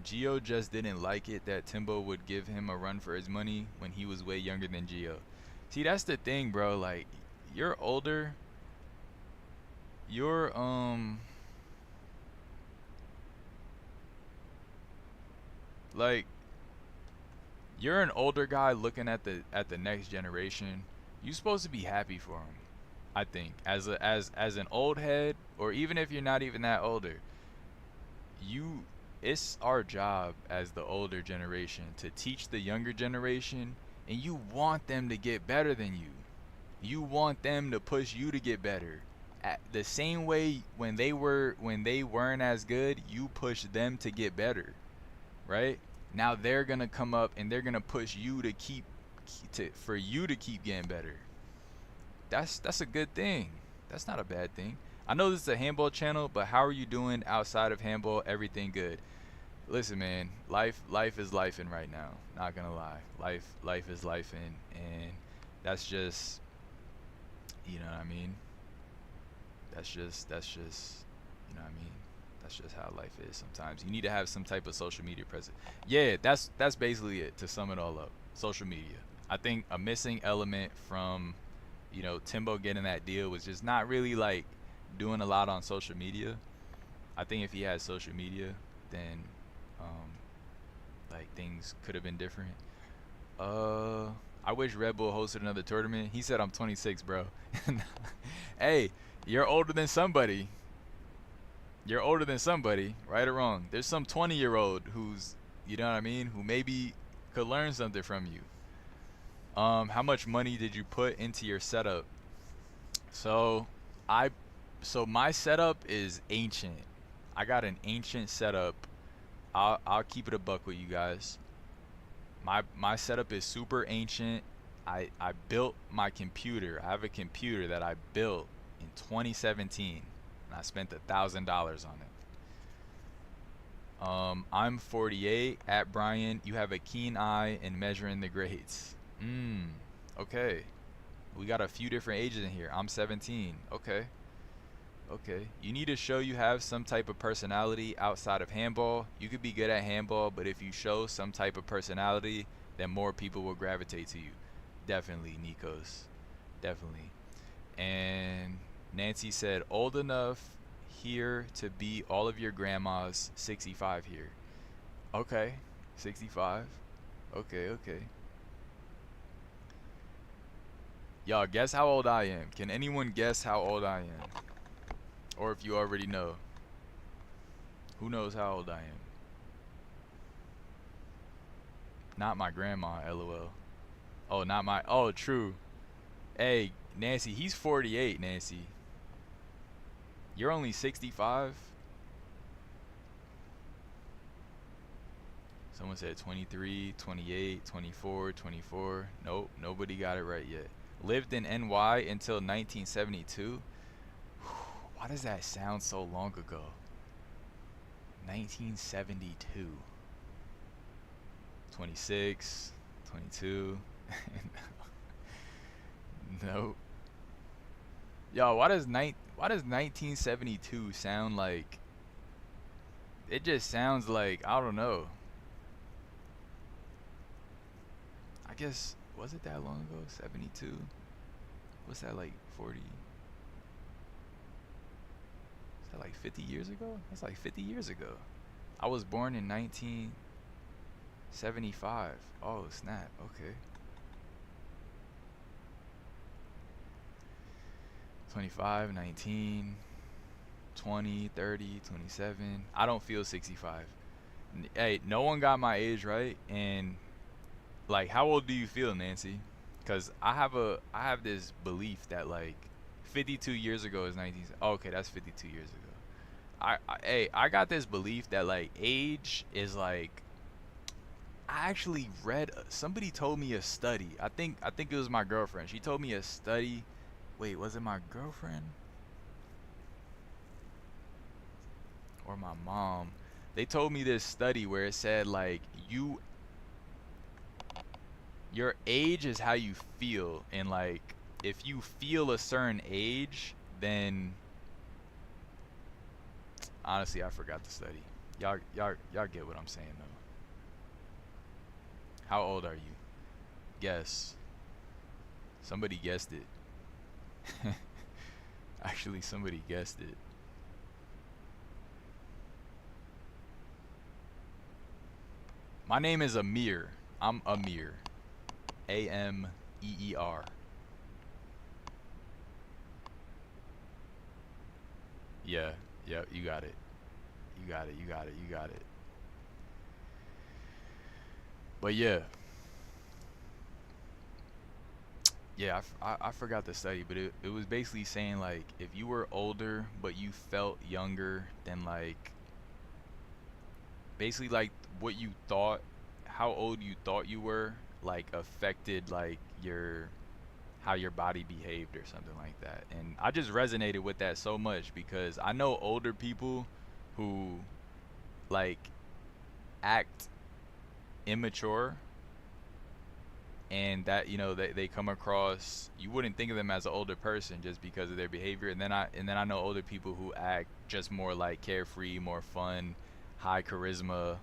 Gio just didn't like it that Timbo would give him a run for his money when he was way younger than Gio. See, that's the thing, bro. Like, you're older. You're like you're an older guy looking at the next generation. You're supposed to be happy for him. I think as an old head, or even if you're not even that older, you it's our job as the older generation to teach the younger generation, and you want them to get better than you. You want them to push you to get better. At the same way when they weren't as good, you push them to get better, right? Now they're going to come up and they're going to push you to for you to keep getting better. That's a good thing. That's not a bad thing. I know this is a handball channel, but how are you doing outside of handball? Everything good? Listen, man, life is lifing right now. Not gonna lie, life is lifing, and that's just, you know what I mean. That's just you know what I mean. That's just how life is. Sometimes you need to have some type of social media presence. Yeah, that's basically it. To sum it all up, social media. I think a missing element from, Timbo getting that deal was just not really like doing a lot on social media. I think if he had social media, then um, like things could have been different. I wish Red Bull hosted another tournament. He said I'm 26, bro. Hey, you're older than somebody. You're older than somebody, right or wrong. There's some 20-year-old who's, you know what I mean, who maybe could learn something from you. How much money did you put into your setup? So, I, so my setup is ancient. I got an ancient setup. I'll keep it a buck with you guys. My setup is super ancient. I built my computer. I have a computer that I built in 2017, and I spent $1,000 on it. I'm 48. At Brian, you have a keen eye in measuring the grades. Okay. We got a few different ages in here. I'm 17. Okay. Okay. You need to show you have some type of personality outside of handball. You could be good at handball, but if you show some type of personality, then more people will gravitate to you. Definitely, Nikos. Definitely. And Nancy said, old enough here to be all of your grandmas, 65 here. Okay. 65. Okay, okay. Y'all, guess how old I am. Can anyone guess how old I am? Or if you already know. Who knows how old I am? Not my grandma, lol. Oh, not my... Oh, true. Hey, Nancy, he's 48, Nancy. You're only 65? Someone said 23, 28, 24, 24. Nope, nobody got it right yet. Lived in NY until 1972. Why does that sound so long ago? 1972. 26, 22. Nope. Yo, why does 1972 sound like? It just sounds like, I don't know. I guess, was it that long ago? 72? What's that, like 40? Is that like 50 years ago? That's like 50 years ago. I was born in 1975. Oh, snap. Okay. 25, 19, 20, 30, 27. I don't feel 65. Hey, no one got my age right. And like, how old do you feel, Nancy? Because I have this belief that like 52 years ago is 19. Oh, okay, that's 52 years ago. I got this belief that like age is like, I actually read, somebody told me a study. I think it was my girlfriend. She told me a study. Wait, was it my girlfriend or my mom? They told me this study where it said like your age is how you feel, and like if you feel a certain age, then honestly I forgot the study. Y'all get what I'm saying though. How old are you? Guess. Somebody guessed it. Actually, somebody guessed it. My name is Amir. I'm Amir. Ameer. Yeah, yeah, you got it. You got it. You got it. You got it. But yeah, yeah, I forgot the study, but it was basically saying like if you were older but you felt younger, then like basically like what you thought, how old you thought you were, like affected like your how your body behaved or something like that. And I just resonated with that so much because I know older people who like act immature, and that they come across, you wouldn't think of them as an older person just because of their behavior. And then I know older people who act just more like carefree, more fun, high charisma,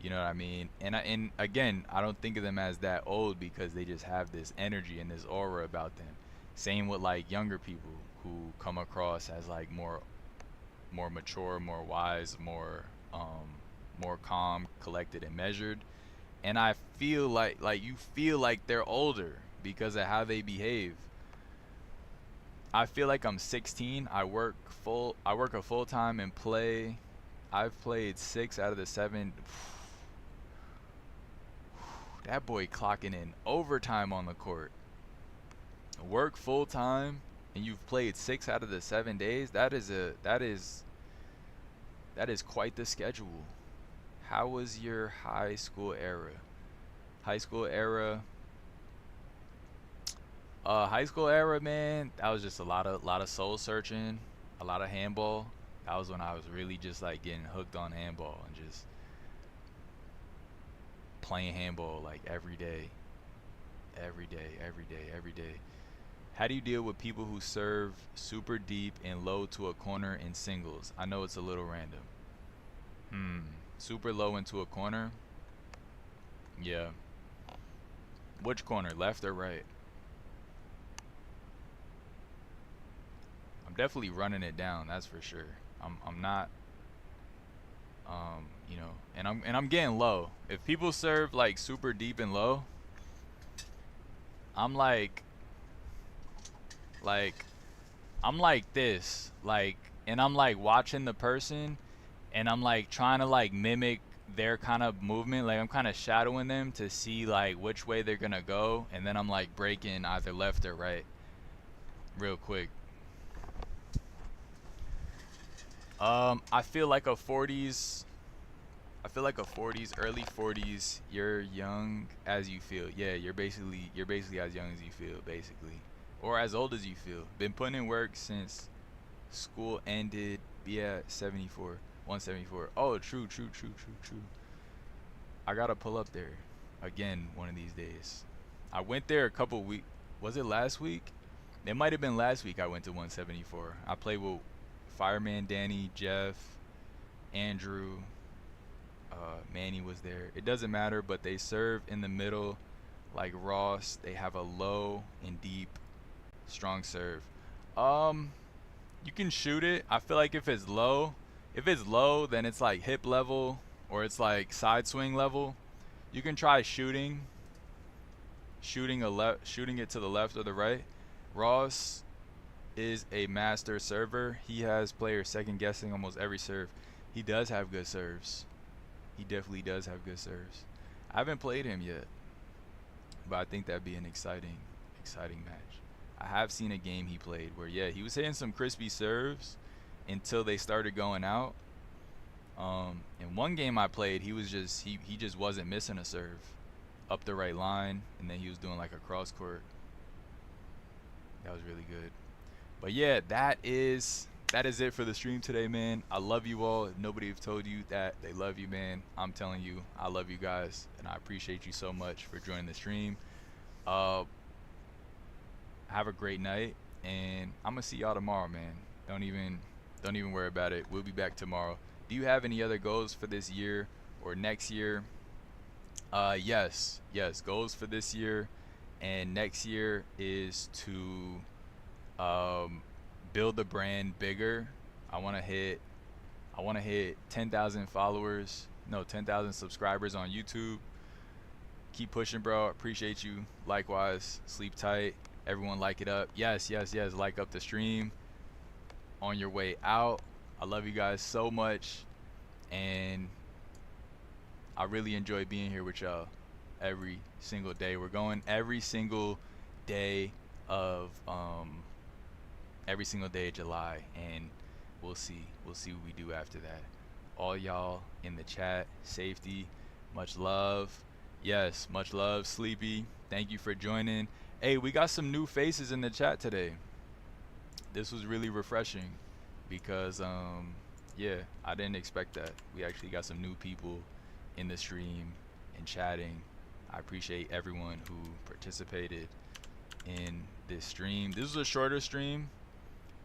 you know what I mean? And again, I don't think of them as that old because they just have this energy and this aura about them. Same with like younger people who come across as like more mature, more wise, more calm, collected and measured. And I feel like you feel like they're older because of how they behave. I feel like I'm 16. I work a full time and play. I've played 6 out of the 7. That boy clocking in overtime on the court. Work full time and you've played 6 out of the 7 days. That is quite the schedule. How was your high school era? High school era, high school era, man. That was just a lot of soul searching, a lot of handball. That was when I was really just like getting hooked on handball and just playing handball like every day, every day, every day, every day. How do you deal with people who serve super deep and low to a corner in singles? I know it's a little random. Hmm. Super low into a corner. Yeah. Which corner, left or right? I'm definitely running it down, that's for sure. I'm not and I'm getting low. If people serve like super deep and low, I'm like I'm like this, like, and I'm like watching the person and I'm like trying to like mimic their kind of movement, like I'm kind of shadowing them to see like which way they're gonna go, and then I'm like breaking either left or right real quick. I feel like a 40s. I feel like a 40s, early 40s. You're young as you feel. Yeah, you're basically as young as you feel, basically, or as old as you feel. Been putting in work since school ended. Be at 74, 174. Oh, true, true, true, true, true. I gotta pull up there again one of these days. I went there a couple weeks. Was it last week? It might have been last week. I went to 174. I played with Fireman Danny, Jeff, Andrew, Manny was there. It doesn't matter, but they serve in the middle like Ross. They have a low and deep, strong serve. Um, you can shoot it. I feel like if it's low, then it's like hip level or it's like side swing level. You can try shooting it to the left or the right. Ross is a master server. He has players second guessing almost every serve. He does have good serves. He definitely does have good serves. I haven't played him yet, but I think that'd be an exciting match. I have seen a game he played where yeah, he was hitting some crispy serves until they started going out. In one game I played, he just wasn't missing a serve up the right line, and then he was doing like a cross court. That was really good. But yeah, that is it for the stream today, man. I love you all. If nobody have told you that they love you, man, I'm telling you, I love you guys, and I appreciate you so much for joining the stream. Uh, have a great night, and I'm gonna see y'all tomorrow, man. Don't even worry about it. We'll be back tomorrow. Do you have any other goals for this year or next year? Yes. Goals for this year and next year is to um, build the brand bigger. I want to hit I want to hit 10,000 followers, no, 10,000 subscribers on YouTube. Keep pushing, bro. Appreciate you. Likewise. Sleep tight. Everyone like it up. Yes. Like up the stream on your way out. I love you guys so much, and I really enjoy being here with y'all every single day. We're going every single day of every single day of July, and we'll see what we do after that. All y'all in the chat, safety, much love. Yes, much love, Sleepy. Thank you for joining. Hey, we got some new faces in the chat today. This was really refreshing because yeah, I didn't expect that. We actually got some new people in the stream and chatting. I appreciate everyone who participated in this stream. This was a shorter stream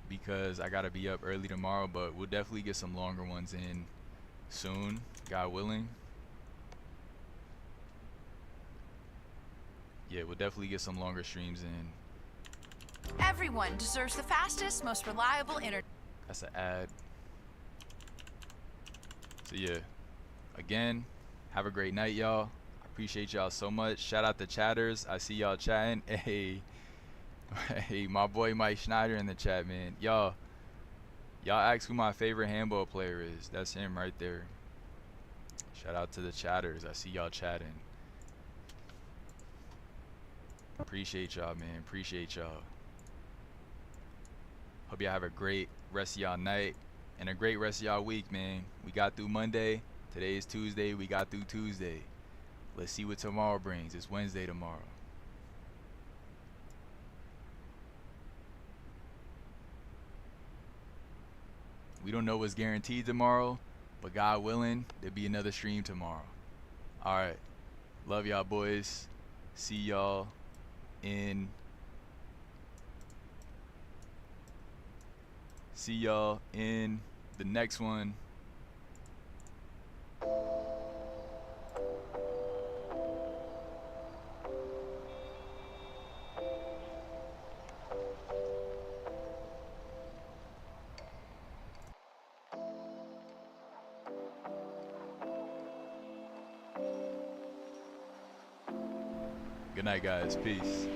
because I gotta be up early tomorrow, but we'll definitely get some longer ones in soon, God willing. Yeah, we'll definitely get some longer streams in. Everyone deserves the fastest, most reliable internet. That's an ad. So yeah, again, have a great night, y'all. I appreciate y'all so much. Shout out to chatters. I see y'all chatting. Hey, hey, my boy Mike Schneider in the chat, man. Y'all ask who my favorite handball player is. That's him right there. Shout out to the chatters. I see y'all chatting. Appreciate y'all, man. Appreciate y'all. Hope y'all have a great rest of y'all night and a great rest of y'all week, man. We got through Monday. Today is Tuesday. We got through Tuesday. Let's see what tomorrow brings. It's Wednesday tomorrow. We don't know what's guaranteed tomorrow, but God willing, there'll be another stream tomorrow. All right. Love y'all, boys. See y'all in the next one. Good night, guys. Peace.